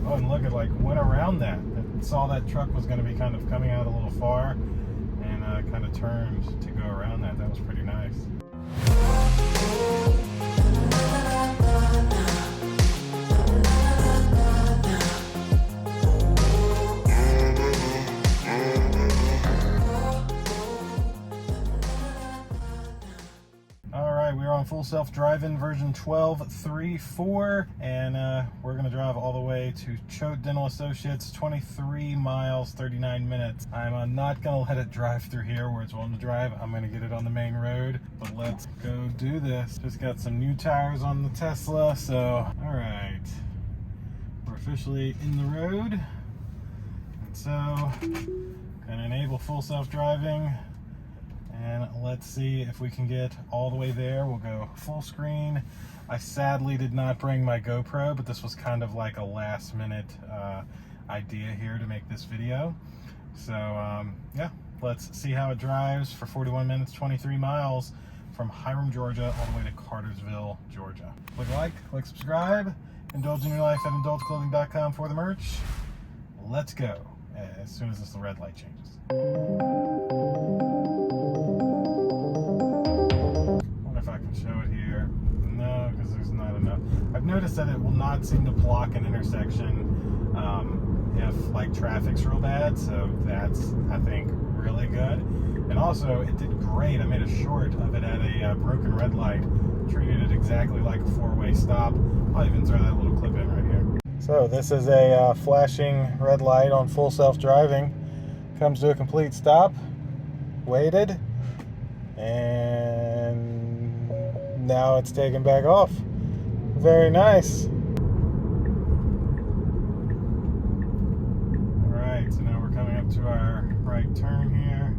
Oh, and look, it like went around that. It saw that truck was going to be kind of coming out a little far, and kind of turned to go around that. That was pretty nice. On full self-driving version 12.3.4, and we're going to drive all the way to Choate Dental Associates, 23 miles, 39 minutes. I'm not going to let it drive through here where it's willing to drive. I'm going to get it on the main road, but let's go do this. Just got some new tires on the Tesla, so all right, we're officially in the road. And so going to enable full self-driving. And let's see if we can get all the way there. We'll go full screen. I sadly did not bring my GoPro, but this was kind of like a last minute idea here to make this video. So yeah, let's see how it drives for 41 minutes, 23 miles from Hiram, Georgia, all the way to Cartersville, Georgia. Click subscribe, indulge in your life at indulgeclothing.com for the merch. Let's go as soon as this red light changes. Show it here. No, because there's not enough. I've noticed that it will not seem to block an intersection if like traffic's real bad, so that's, I think, really good. And also it did great. I made a short of it at a broken red light, treated it exactly like a four-way stop. I'll even throw that little clip in right here. So this is a flashing red light on full self-driving. Comes to a complete stop, waited, and now it's taken back off. Very nice. Alright, so now we're coming up to our right turn here.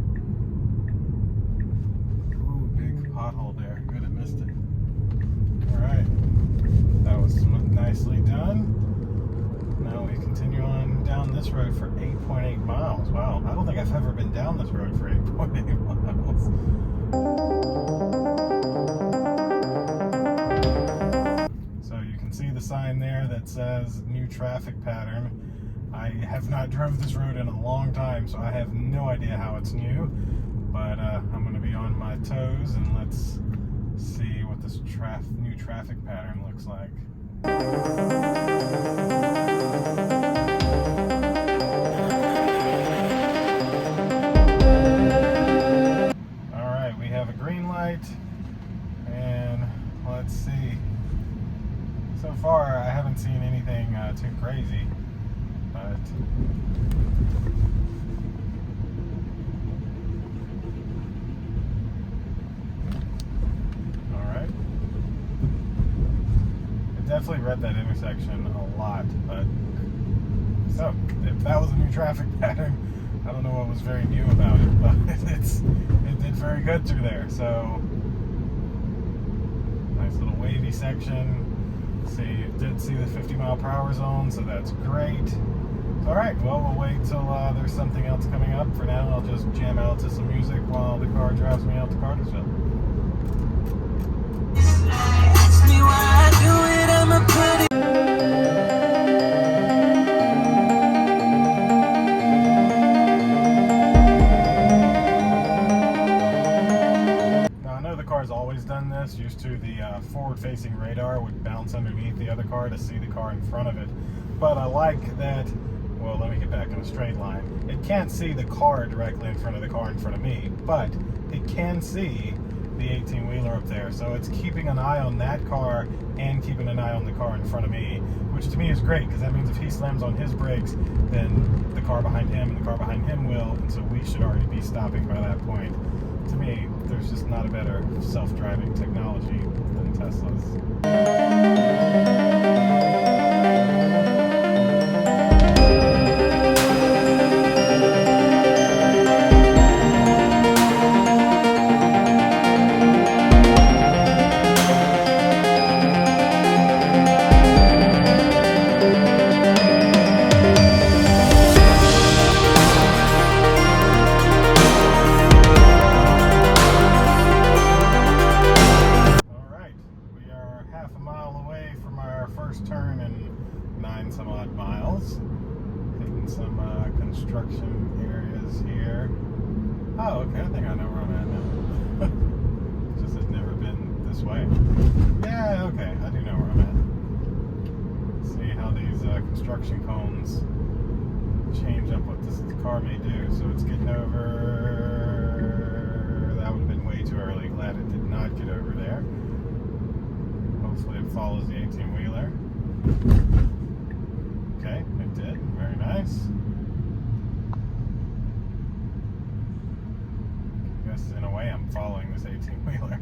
Ooh, big pothole there. Good, I missed it. Alright, that was nicely done. Now we continue on down this road for 8.8 miles. Wow, I don't think I've ever been down this road for 8.8 miles. See the sign there that says new traffic pattern. I have not drove this road in a long time, so I have no idea how it's new, but I'm going to be on my toes, and let's see what this new traffic pattern looks like. Alright, we have a green light, and let's see. So far, I haven't seen anything too crazy, but all right. It definitely read that intersection a lot, but so if that was a new traffic pattern, I don't know what was very new about it, but it did very good through there. So nice little wavy section. See, it did see the 50-mile-per-hour zone, so that's great. All right, well, we'll wait till there's something else coming up. For now, I'll just jam out to some music while the car drives me out to Cartersville. Ask me why I do it, I'm a pretty... Always done this. Used to, the forward-facing radar would bounce underneath the other car to see the car in front of it. But I like that, well, let me get back in a straight line. It can't see the car directly in front of the car in front of me, but it can see the 18-wheeler up there. So it's keeping an eye on that car and keeping an eye on the car in front of me, which to me is great, because that means if he slams on his brakes, then the car behind him and the car behind him will, and so we should already be stopping by that point. To me, there's just not a better self-driving technology than Tesla's. and some odd miles. Hitting some construction areas here. Oh, okay, I think I know where I'm at now. Just had never been this way. Yeah, okay, I do know where I'm at. See how these construction cones change up what this car may do. So it's getting over. That would have been way too early. Glad it did not get over there. Hopefully it follows the 18-wheeler. Okay, it did. Very nice. I guess in a way I'm following this 18-wheeler.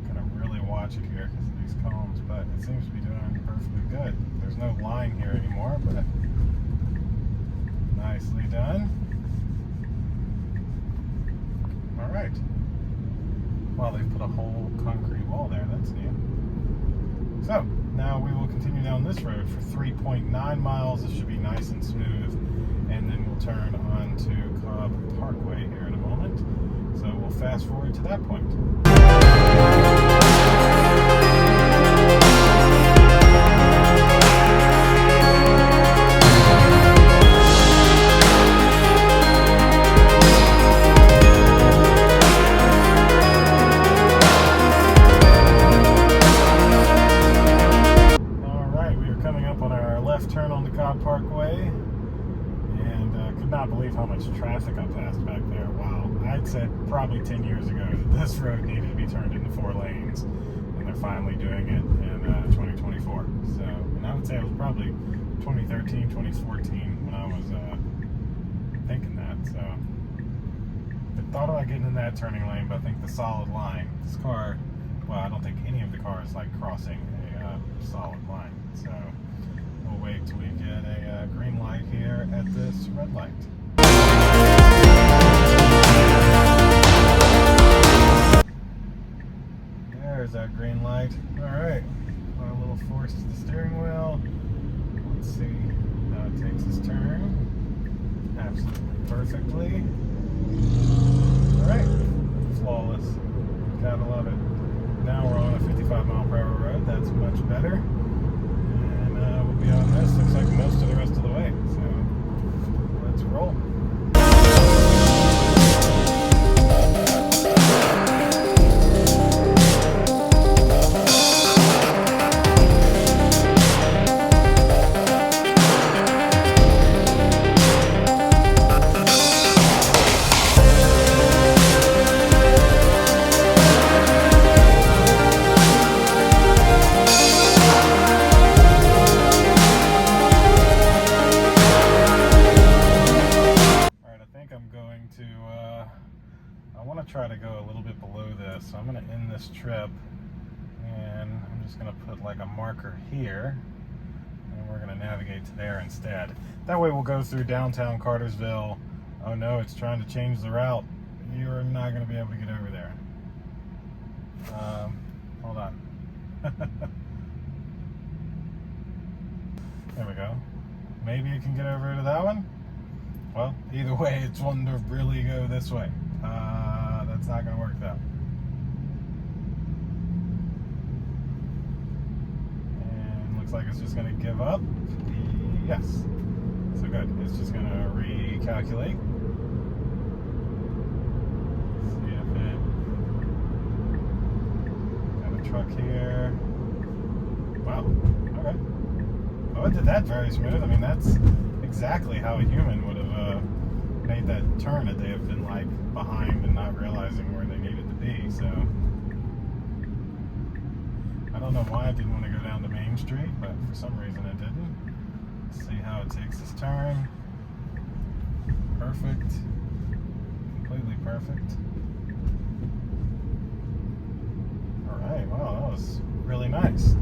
Gotta really watch it here because of these cones, but it seems to be doing perfectly good. There's no line here anymore, but nicely done. All right. Well, they've put a whole concrete wall there. That's neat. So, now we will continue down this road for 3.9 miles. It should be nice and smooth. And then we'll turn on to Cobb Parkway here in a moment. So we'll fast forward to that point. Turn on the Cobb Parkway, and could not believe how much traffic I passed back there. Wow, I'd said probably 10 years ago that this road needed to be turned into 4 lanes, and they're finally doing it in 2024. So, and I would say it was probably 2013, 2014 when I was thinking that. So, I thought about getting in that turning lane, but I think the solid line, this car, well, I don't think any of the cars like crossing a solid line. So, we'll wait till we get a green light here at this red light. There's that green light. Alright, a little force to the steering wheel. Let's see how it takes its turn. Absolutely perfectly. Alright, flawless. Gotta love it. Now we're on a 55-mile-per-hour road. That's much better. We'll be on this, looks like most of the rest of the way, so let's roll. I want to try to go a little bit below this, so I'm going to end this trip, and I'm just going to put like a marker here, and we're going to navigate to there instead. That way we'll go through downtown Cartersville. Oh no, it's trying to change the route. You're not going to be able to get over there. Hold on. There we go. Maybe you can get over to that one. Well, either way, it's one to really go this way. That's not going to work though. And looks like it's just going to give up. Yes. So good. It's just going to recalculate. See if it... Got a truck here. Wow. Okay. Oh, it did that very smooth. I mean, that's exactly how a human would have made that turn if they have been like behind and not realizing where they needed to be. So I don't know why I didn't want to go down to Main Street, but for some reason it didn't. Let's see how it takes this turn. Perfect. Completely perfect. Alright, wow, that was really nice.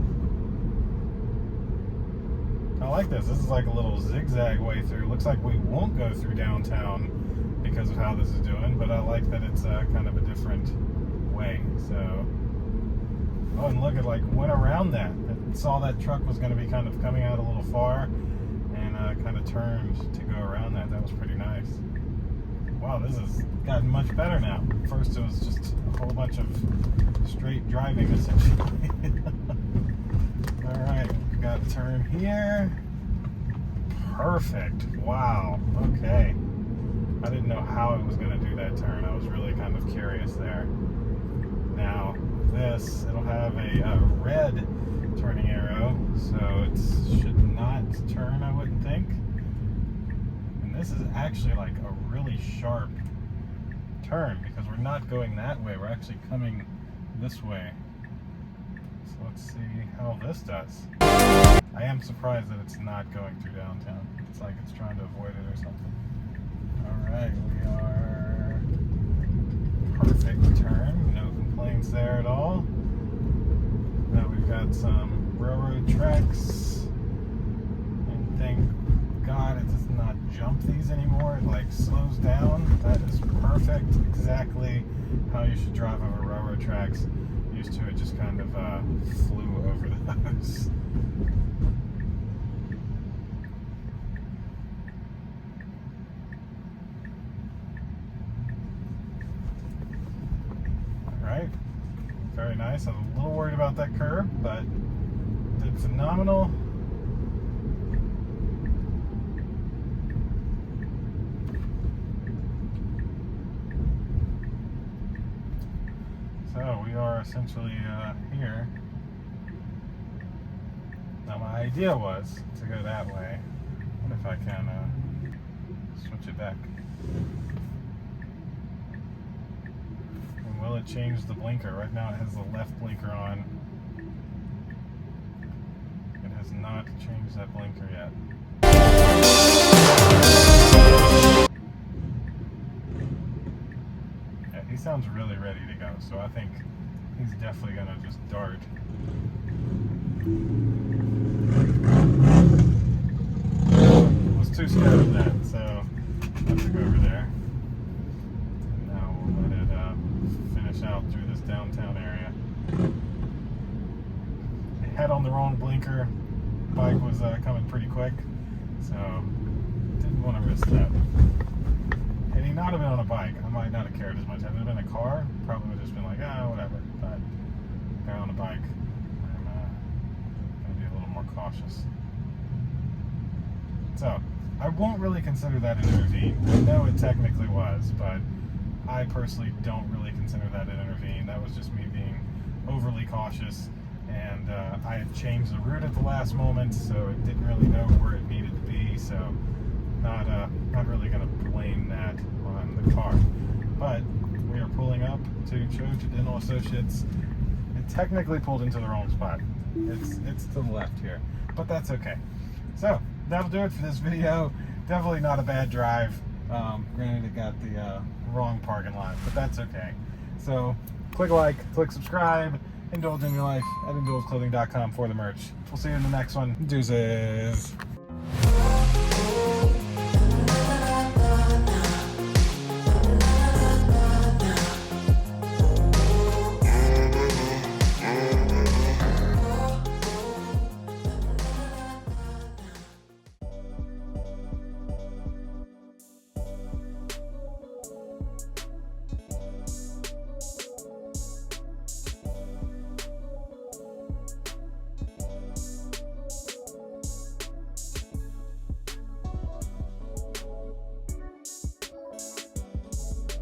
I like this. This is like a little zigzag way through. Looks like we won't go through downtown because of how this is doing, but I like that it's kind of a different way. So, oh, and look, it like went around that. It saw that truck was going to be kind of coming out a little far, and kind of turned to go around that. That was pretty nice. Wow, this has gotten much better now. First, it was just a whole bunch of straight driving, essentially. All right. turn here. Perfect. Wow. Okay. I didn't know how it was going to do that turn. I was really kind of curious there. Now, this, it'll have a red turning arrow, so it should not turn, I wouldn't think. And this is actually like a really sharp turn because we're not going that way. We're actually coming this way. So let's see how this does. I am surprised that it's not going through downtown. It's like it's trying to avoid it or something. Alright, we are perfect turn. No complaints there at all. Now we've got some railroad tracks. And thank God it does not jump these anymore. It like slows down. That is perfect. Exactly how you should drive over railroad tracks. Used to it just kind of flew over those. Alright, very nice. I was a little worried about that curve, but did phenomenal. So we are essentially here. Now my idea was to go that way. What if I can switch it back? And will it change the blinker? Right now it has the left blinker on. It has not changed that blinker yet. He sounds really ready to go, so I think he's definitely going to just dart. I was too scared of that, so I have to go over there. And now we'll let it finish out through this downtown area. I had on the wrong blinker. Bike was coming pretty quick, so didn't want to risk that. Had he not have been on a bike, I might not have cared as much. Had it been a car, probably would have just been like, whatever. But guy on a bike, I'm going to be a little more cautious. So, I won't really consider that an intervene. I know it technically was, but I personally don't really consider that an intervene. That was just me being overly cautious, and I had changed the route at the last moment, so it didn't really know where it needed to be, so not really going to blame that on the car. But we are pulling up to Choate Dental Associates. It technically pulled into the wrong spot. It's to the left here, but that's okay. So that'll do it for this video. Definitely not a bad drive. Granted, it got the wrong parking lot, but that's okay. So click like, click subscribe, indulge in your life at indulgeclothing.com for the merch. We'll see you in the next one. Deuces.